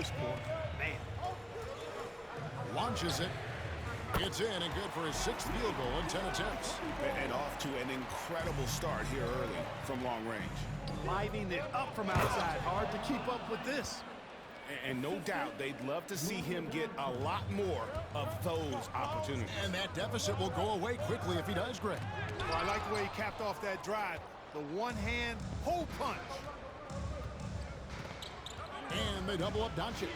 this quarter. Man. Launches it. It's in and good for his 6th field goal in 10 attempts. And off to an incredible start here early from long range. Lighting it up from outside. Hard to keep up with this. And no doubt they'd love to see him get a lot more of those opportunities. And that deficit will go away quickly if he does, Greg. Well, I like the way he capped off that drive. The one-hand hole punch. And they double up Doncic.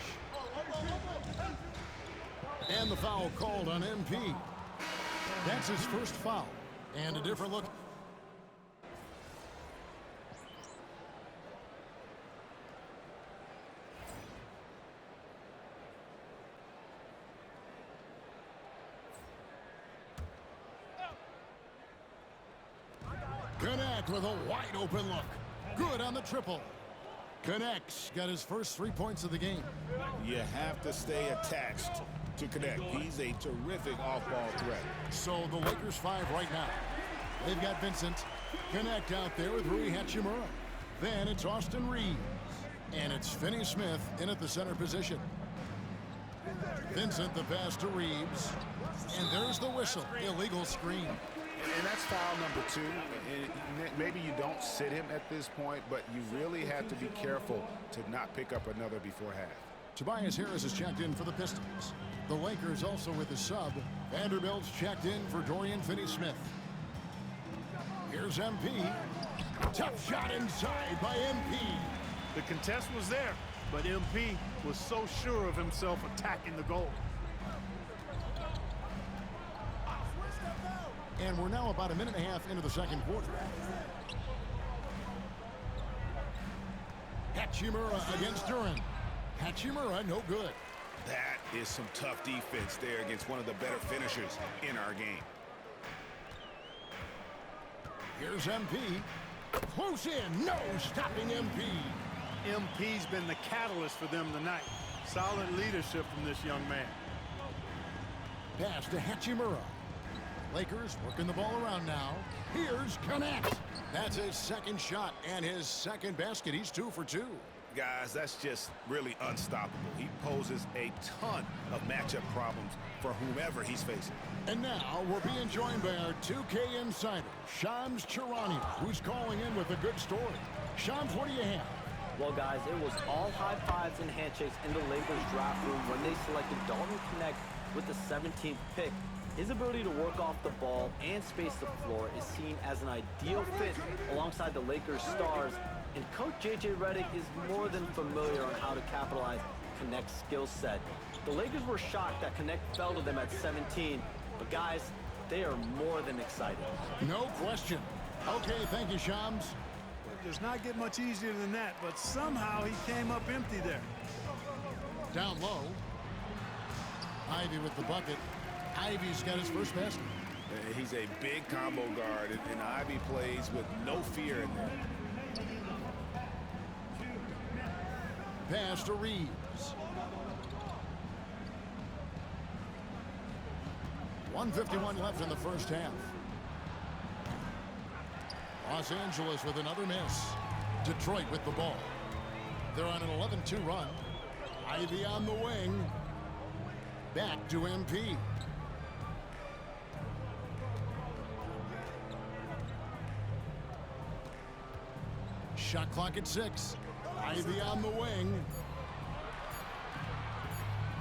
And the foul called on MP. That's his first foul. And a different look. Connect with a wide open look. Good on the triple. Connects. Got his first 3 points of the game. You have to stay attached to Connect. He's a terrific off-ball threat. So the Lakers 5 right now. They've got Vincent. Connect out there with Rui Hachimura. Then it's Austin Reeves. And it's Finney Smith in at the center position. Vincent the pass to Reeves. And there's the whistle. Illegal screen. And that's foul number 2. And maybe you don't sit him at this point, but you really have to be careful to not pick up another before half. Tobias Harris is checked in for the Pistons. The Lakers also with a sub. Vanderbilt's checked in for Dorian Finney-Smith. Here's MP. Tough shot inside by MP. The contest was there, but MP was so sure of himself attacking the goal. And we're now about a minute and a half into the second quarter. Hachimura against Duran. Hachimura, no good. That is some tough defense there against one of the better finishers in our game. Here's MP. Close in. No stopping MP. MP's been the catalyst for them tonight. Solid leadership from this young man. Pass to Hachimura. Lakers working the ball around now. Here's Connect. That's his second shot and his second basket. He's 2 for 2. Guys, that's just really unstoppable. He poses a ton of matchup problems for whomever he's facing. And now we're being joined by our 2K insider, Shams Charania, who's calling in with a good story. Shams, what do you have? Well, guys, it was all high fives and handshakes in the Lakers draft room when they selected Dalton Connect with the 17th pick. His ability to work off the ball and space the floor is seen as an ideal fit alongside the Lakers stars, and Coach J.J. Redick is more than familiar on how to capitalize Connect's skill set. The Lakers were shocked that Connect fell to them at 17, but guys, they are more than excited. No question. Okay, thank you, Shams. It does not get much easier than that, but somehow he came up empty there. Down low. Ivy with the bucket. Ivy's got his first basket. He's a big combo guard, and Ivy plays with no fear in there. Pass to Reeves. 1:51 left in the first half. Los Angeles with another miss. Detroit with the ball. They're on an 11-2 run. Ivy on the wing. Back to MP. Shot clock at 6. Ivy on the wing.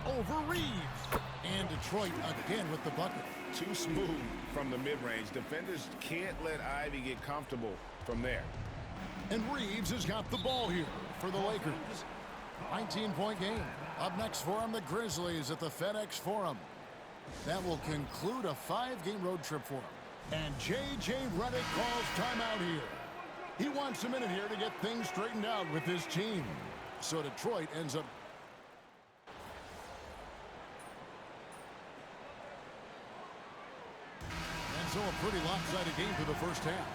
Over Reeves. And Detroit again with the bucket. Too smooth from the mid-range. Defenders can't let Ivy get comfortable from there. And Reeves has got the ball here for the Lakers. 19-point game. Up next for them, the Grizzlies at the FedEx Forum. That will conclude a 5-game road trip for them. And J.J. Redick calls timeout here. He wants a minute here to get things straightened out with his team. So Detroit ends up... And so a pretty lopsided game for the first half.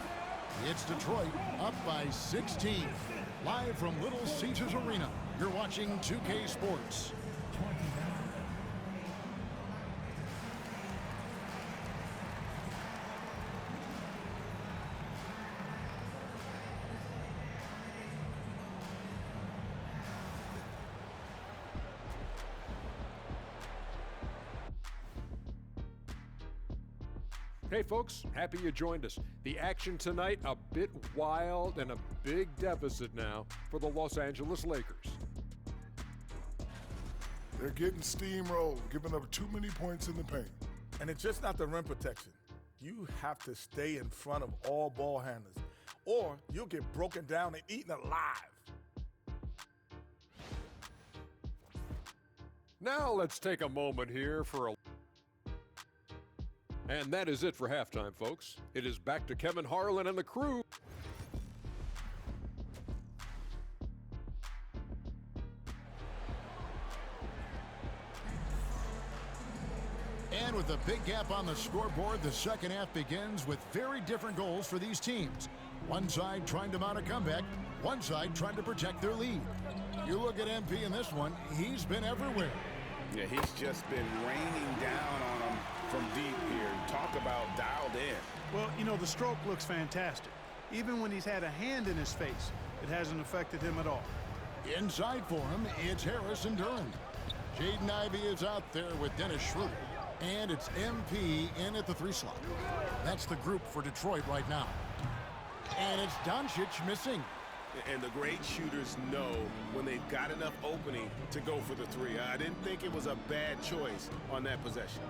It's Detroit up by 16. Live from Little Caesars Arena, you're watching 2K Sports. Hey folks, happy you joined us. The action tonight, a bit wild and a big deficit now for the Los Angeles Lakers. They're getting steamrolled, giving up too many points in the paint. And it's just not the rim protection. You have to stay in front of all ball handlers, or you'll get broken down and eaten alive. Now let's take a moment here for a... And that is it for halftime, folks. It is back to Kevin Harlan and the crew. And with a big gap on the scoreboard, the second half begins with very different goals for these teams. One side trying to mount a comeback, one side trying to protect their lead. You look at MP in this one, he's been everywhere. Yeah, he's just been raining down on them from deep here. Talk about dialed in. Well, you know, the stroke looks fantastic. Even when he's had a hand in his face, it hasn't affected him at all. Inside for him, it's Harris and Durant. Jaden Ivey is out there with Dennis Schroeder. And it's MP in at the 3 slot. That's the group for Detroit right now. And it's Doncic missing. And the great shooters know when they've got enough opening to go for the 3. I didn't think it was a bad choice on that possession.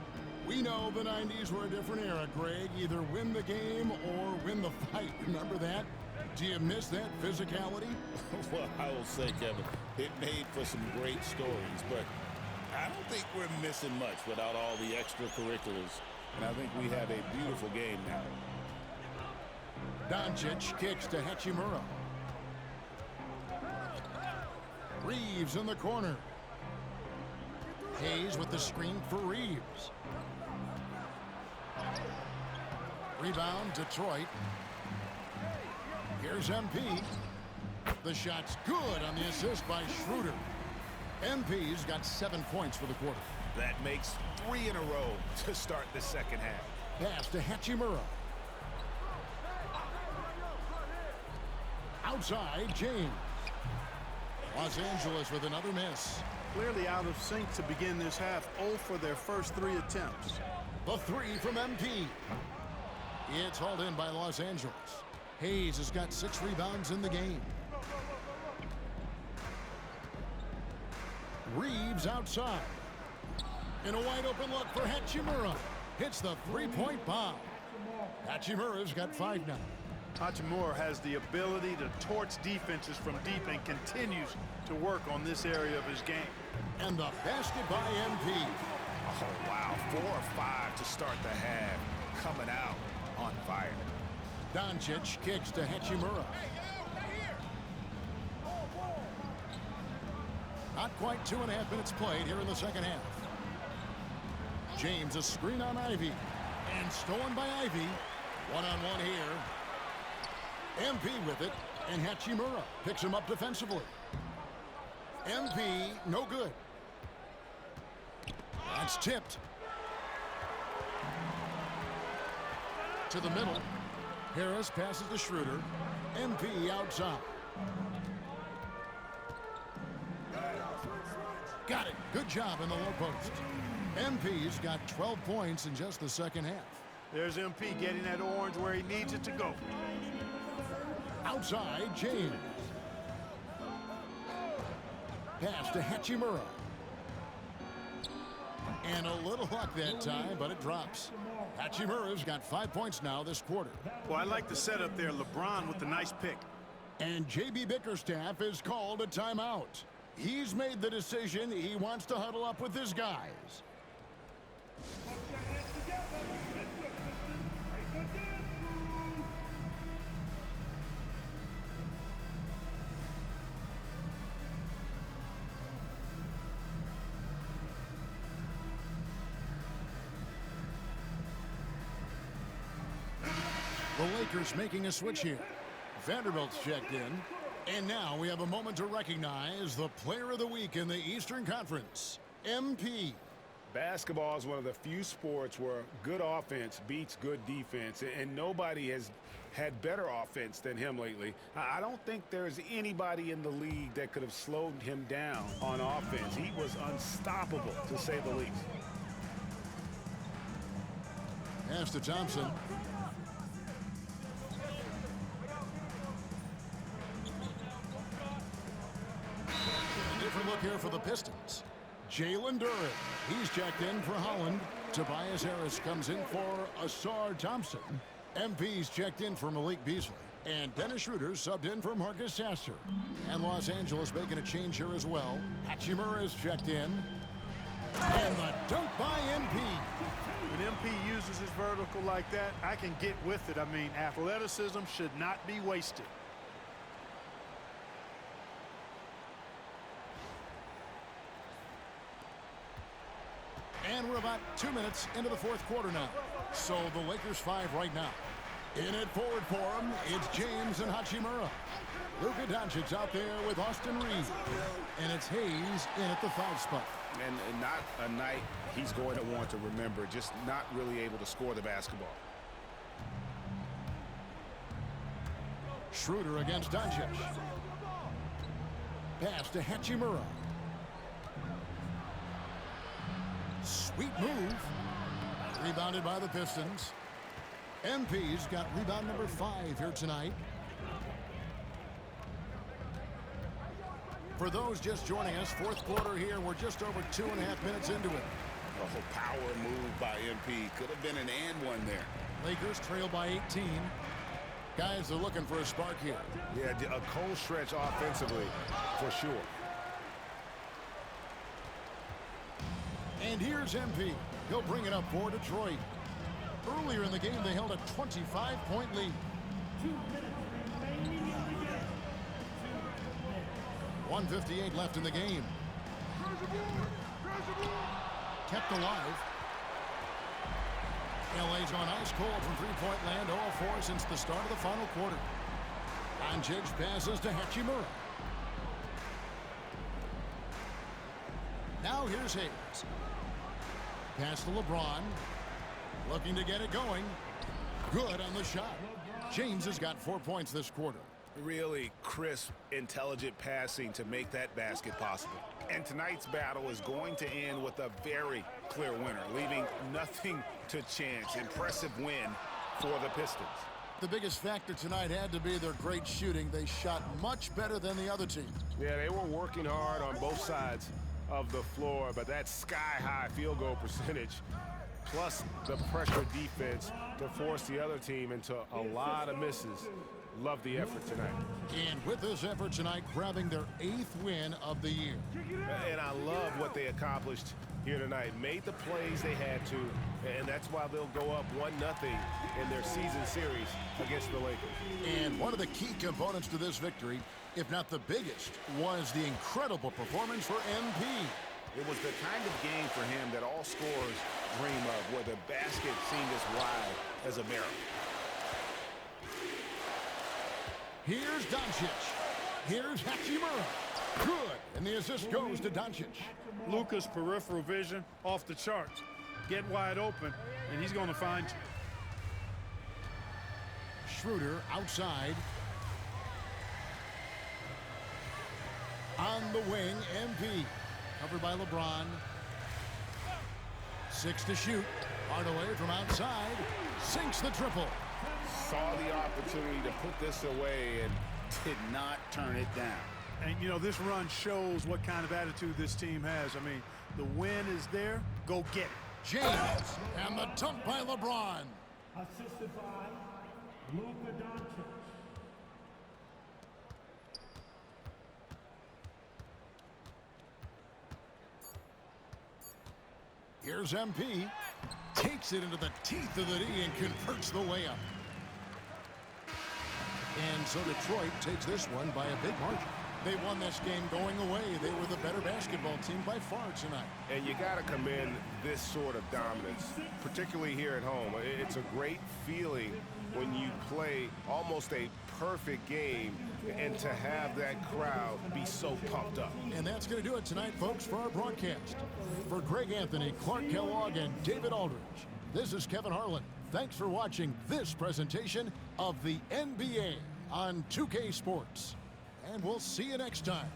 We know the 90s were a different era, Greg. Either win the game or win the fight. Remember that? Do you miss that physicality? Well, I will say, Kevin, it made for some great stories, but I don't think we're missing much without all the extracurriculars. And I think we have a beautiful game now. Doncic kicks to Hachimura. Reeves in the corner. Hayes with the screen for Reeves. Rebound, Detroit. Here's MP. The shot's good on the assist by Schroeder. MP's got 7 points for the quarter. That makes 3 in a row to start the second half. Pass to Hachimura. Outside, James. Los Angeles with another miss. Clearly out of sync to begin this half, 0 for their first 3 attempts. The 3 from MP. It's hauled in by Los Angeles. Hayes has got 6 rebounds in the game. Reeves outside. And a wide open look for Hachimura. Hits the 3-point bomb. Hachimura's got 5 now. Hachimura has the ability to torch defenses from deep and continues to work on this area of his game. And the basket by MP. Oh, wow. 4 or 5 to start the half. Coming out on fire. Doncic kicks to Hachimura. Not quite 2.5 minutes played here in the second half. James a screen on Ivy. And stolen by Ivy. One-on-one here. MP with it. And Hachimura picks him up defensively. MP, no good. That's tipped. To the middle. Harris passes to Schroeder. MP outside. Got it. Good job in the low post. MP's got 12 points in just the second half. There's MP getting that orange where he needs it to go. Outside, James. Pass to Hachimura. And a little luck that time, but it drops. Hachimura's got 5 points now this quarter. Well, I like the setup there. LeBron with the nice pick. And J.B. Bickerstaff has called a timeout. He's made the decision he wants to huddle up with his guys. The Lakers making a switch here. Vanderbilt's checked in. And now we have a moment to recognize the player of the week in the Eastern Conference, MP. Basketball is one of the few sports where good offense beats good defense, and nobody has had better offense than him lately. I don't think there's anybody in the league that could have slowed him down on offense. He was unstoppable, to say the least. Pass to Thompson. A different look here for the Pistons. Jalen Duren. He's checked in for Holland. Tobias Harris comes in for Asar Thompson. MP's checked in for Malik Beasley. And Dennis Schroeder subbed in for Marcus Sasser. And Los Angeles making a change here as well. Hachimura is checked in. And the dunk by MP. When MP uses his vertical like that, I can get with it. I mean, athleticism should not be wasted. And we're about 2 minutes into the fourth quarter now. So the Lakers 5 right now. In it forward for him, it's James and Hachimura. Luka Doncic out there with Austin Reeves. And it's Hayes in at the 5 spot. And not a night he's going to want to remember, just not really able to score the basketball. Schroeder against Doncic. Pass to Hachimura. Sweet move. Rebounded by the Pistons. MP's got rebound number 5 here tonight. For those just joining us, fourth quarter here. We're just over 2.5 minutes into it. A whole power move by MP. Could have been an and one there. Lakers trail by 18. Guys are looking for a spark here. Yeah, a cold stretch offensively, for sure. And here's MP. He'll bring it up for Detroit. Earlier in the game, they held a 25-point lead. 1:58 left in the game. Kept alive. LA's gone ice cold from three-point land, 0-4 since the start of the final quarter. Doncic passes to Hachimura. Now here's Hayes. Pass to LeBron. Looking to get it going. Good on the shot. James has got 4 points this quarter. Really crisp, intelligent passing to make that basket possible. And tonight's battle is going to end with a very clear winner, leaving nothing to chance. Impressive win for the Pistons. The biggest factor tonight had to be their great shooting. They shot much better than the other team. Yeah, they were working hard on both sides of the floor, but that sky-high field goal percentage plus the pressure defense to force the other team into a lot of misses. Love the effort tonight. And with this effort tonight, grabbing their 8th win of the year. And I love what they accomplished here tonight. Made the plays they had to, and that's why they'll go up 1-0 in their season series against the Lakers. And one of the key components to this victory, if not the biggest, was the incredible performance for MP. It was the kind of game for him that all scorers dream of, where the basket seemed as wide as a barrel. Here's Doncic. Here's Hachimura. Good. And the assist goes to Doncic. Luka's peripheral vision off the charts. Get wide open, and he's going to find you. Schroeder outside. On the wing, MP. Covered by LeBron. 6 to shoot. Hardaway from outside. Sinks the triple. Saw the opportunity to put this away and did not turn it down. And, you know, this run shows what kind of attitude this team has. I mean, the win is there. Go get it. James. And the dunk by LeBron. Assisted by Luka Doncic. Here's MP. Takes it into the teeth of the D and converts the layup. And so Detroit takes this one by a big margin. They won this game going away. They were the better basketball team by far tonight. And you got to commend this sort of dominance, particularly here at home. It's a great feeling when you play almost a perfect game and to have that crowd be so pumped up. And that's going to do it tonight, folks, for our broadcast. For Greg Anthony, Clark Kellogg, and David Aldridge, this is Kevin Harlan. Thanks for watching this presentation of the NBA on 2K Sports. And we'll see you next time.